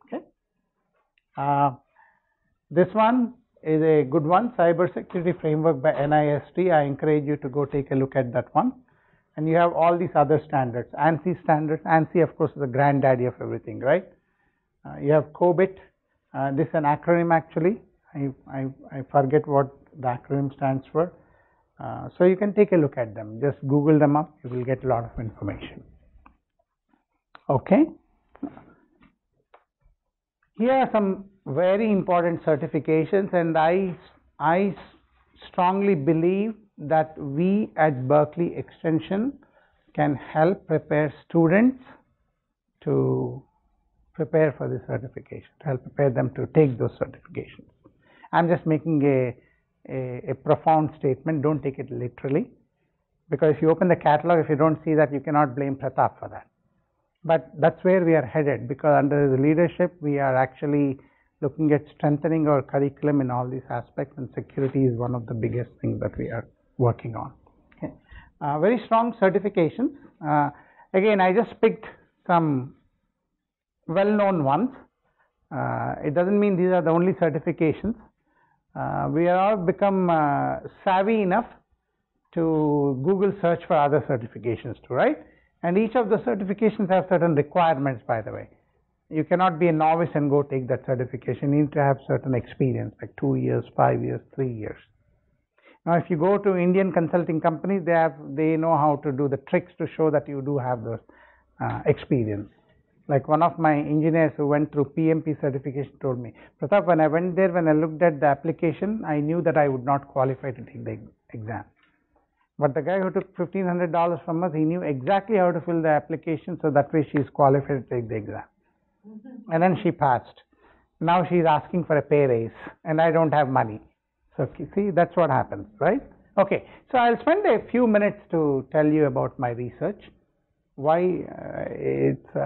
Okay. This one is a good one, Cybersecurity Framework by NIST. I encourage you to go take a look at that one. And you have all these other standards. ANSI standards. ANSI, of course, is the granddaddy of everything, right? You have COBIT. This is an acronym, actually. I forget what the acronym stands for. So you can take a look at them. Just Google them up. You will get a lot of information. Okay. Here are some very important certifications, and I strongly believe that we at Berkeley Extension can help prepare students to prepare for the certification, to help prepare them to take those certifications. I'm just making a profound statement. Don't take it literally, because if you open the catalog, if you don't see that, you cannot blame Pratap for that. But that's where we are headed, because under his leadership, we are actually looking at strengthening our curriculum in all these aspects, and security is one of the biggest things that we are working on. Okay. Very strong certifications. Again, I just picked some well-known ones. It doesn't mean these are the only certifications. We are all become savvy enough to Google search for other certifications too, right? And each of the certifications have certain requirements, by the way. You cannot be a novice and go take that certification. You need to have certain experience, like 2 years, 5 years, 3 years. Now, if you go to Indian consulting companies, they know how to do the tricks to show that you do have those experience. Like one of my engineers who went through PMP certification told me, Pratap, when I went there, when I looked at the application, I knew that I would not qualify to take the exam. But the guy who took $1,500 from us, he knew exactly how to fill the application, so that way she is qualified to take the exam. And then she passed. Now she is asking for a pay raise, and I don't have money. So see, that's what happens, right? Okay, so I'll spend a few minutes to tell you about my research. Why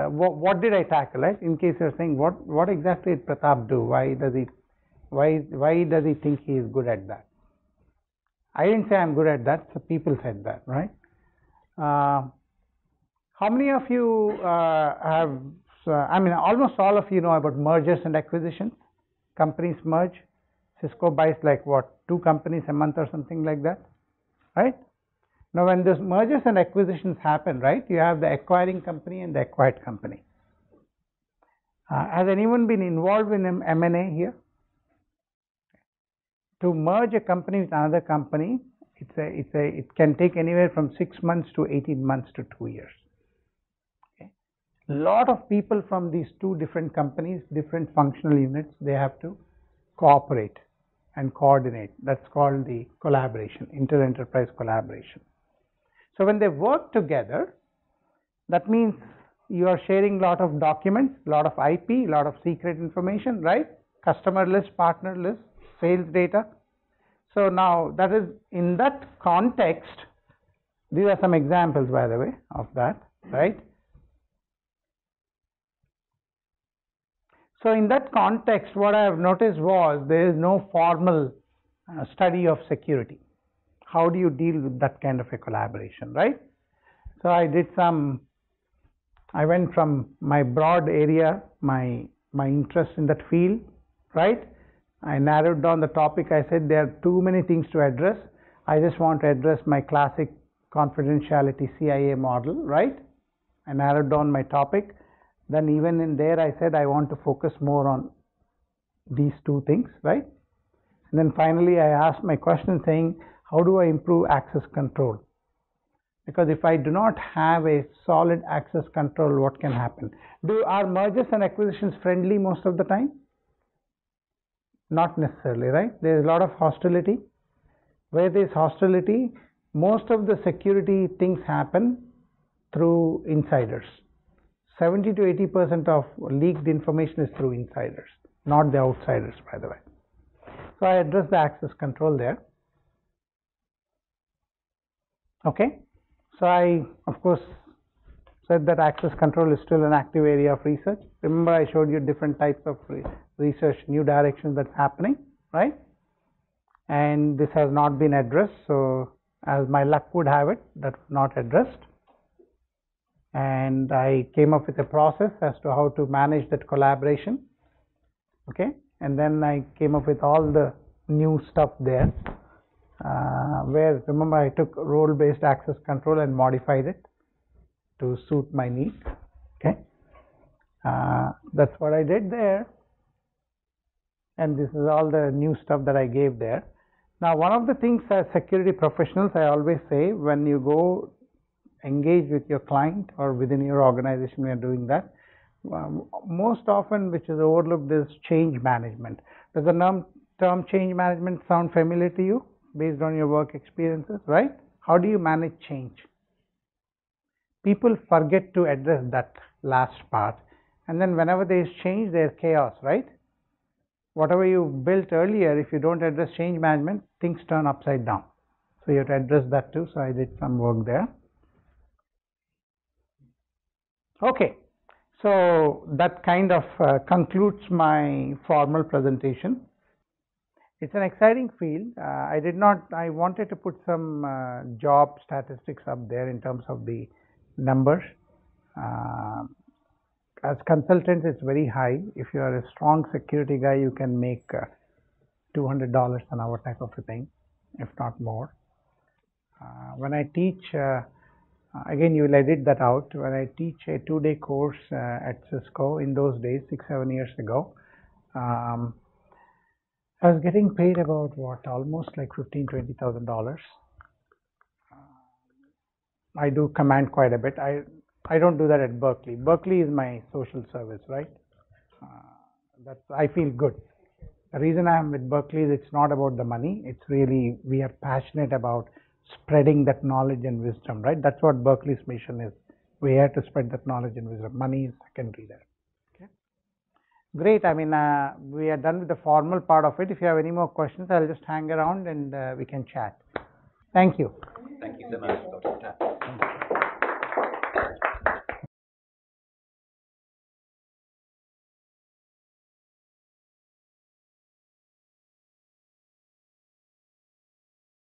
what did I tackle, right? In case you're saying, what exactly did Pratap do? Why does he think he is good at that? I didn't say I'm good at that, so people said that, right? How many of you have, almost all of you know about mergers and acquisitions. Companies merge. Cisco buys like what, 2 companies a month or something like that, right? Now, when those mergers and acquisitions happen, right, you have the acquiring company and the acquired company. Has anyone been involved in M&A here? To merge a company with another company, it can take anywhere from 6 months to 18 months to 2 years. Okay. A lot of people from these 2 different companies, different functional units, they have to cooperate and coordinate. That's called the collaboration, inter-enterprise collaboration. So when they work together, that means you are sharing a lot of documents, a lot of IP, a lot of secret information, right? Customer list, partner list, sales data. So now that is, in that context, these are some examples, by the way, of that, right? So in that context, what I have noticed was there is no formal study of security. How do you deal with that kind of a collaboration, right? So I went from my broad area, my interest in that field, right? I narrowed down the topic. I said there are too many things to address. I just want to address my classic confidentiality CIA model, right? I narrowed down my topic. Then even in there, I said I want to focus more on these 2 things, right? And then finally, I asked my question saying, how do I improve access control? Because if I do not have a solid access control, what can happen? Are mergers and acquisitions friendly most of the time? Not necessarily, right? There is a lot of hostility. Where there is hostility, most of the security things happen through insiders. 70 to 80% of leaked information is through insiders, not the outsiders, by the way. So I addressed the access control there. Okay, so I, of course, said that access control is still an active area of research. Remember, I showed you different types of research, new directions that's happening, right? And this has not been addressed, so as my luck would have it, that was not addressed. And I came up with a process as to how to manage that collaboration. Okay, and then I came up with all the new stuff there, where, remember, I took role-based access control and modified it to suit my needs. Okay, that's what I did there, and this is all the new stuff that I gave there. Now, one of the things as security professionals, I always say, when you go engage with your client or within your organization, we are doing that. Most often, which is overlooked, is change management. Does the term change management sound familiar to you? based on your work experiences, right? How do you manage change? People forget to address that last part, and then whenever there is change, there's chaos, right? Whatever you built earlier, if you don't address change management, things turn upside down. So you have to address that too. So I did some work there. Okay, so that kind of concludes my formal presentation. It's an exciting field. I wanted to put some job statistics up there in terms of the numbers. As consultants, it's very high. If you are a strong security guy, you can make $200 an hour type of a thing, if not more. When I teach, again, you will edit that out. When I teach a 2-day course at Cisco in those days, 6-7 years ago, I was getting paid about what, almost like $15,000-$20,000. I do command quite a bit. I don't do that at Berkeley. Berkeley is my social service, right? I feel good. The reason I'm with Berkeley is it's not about the money. It's really, we are passionate about spreading that knowledge and wisdom, right? That's what Berkeley's mission is. We have to spread that knowledge and wisdom. Money is secondary there. Okay. Great. I mean, we are done with the formal part of it. If you have any more questions, I'll just hang around and we can chat. Thank you. Thank you so much, Dr. Tap.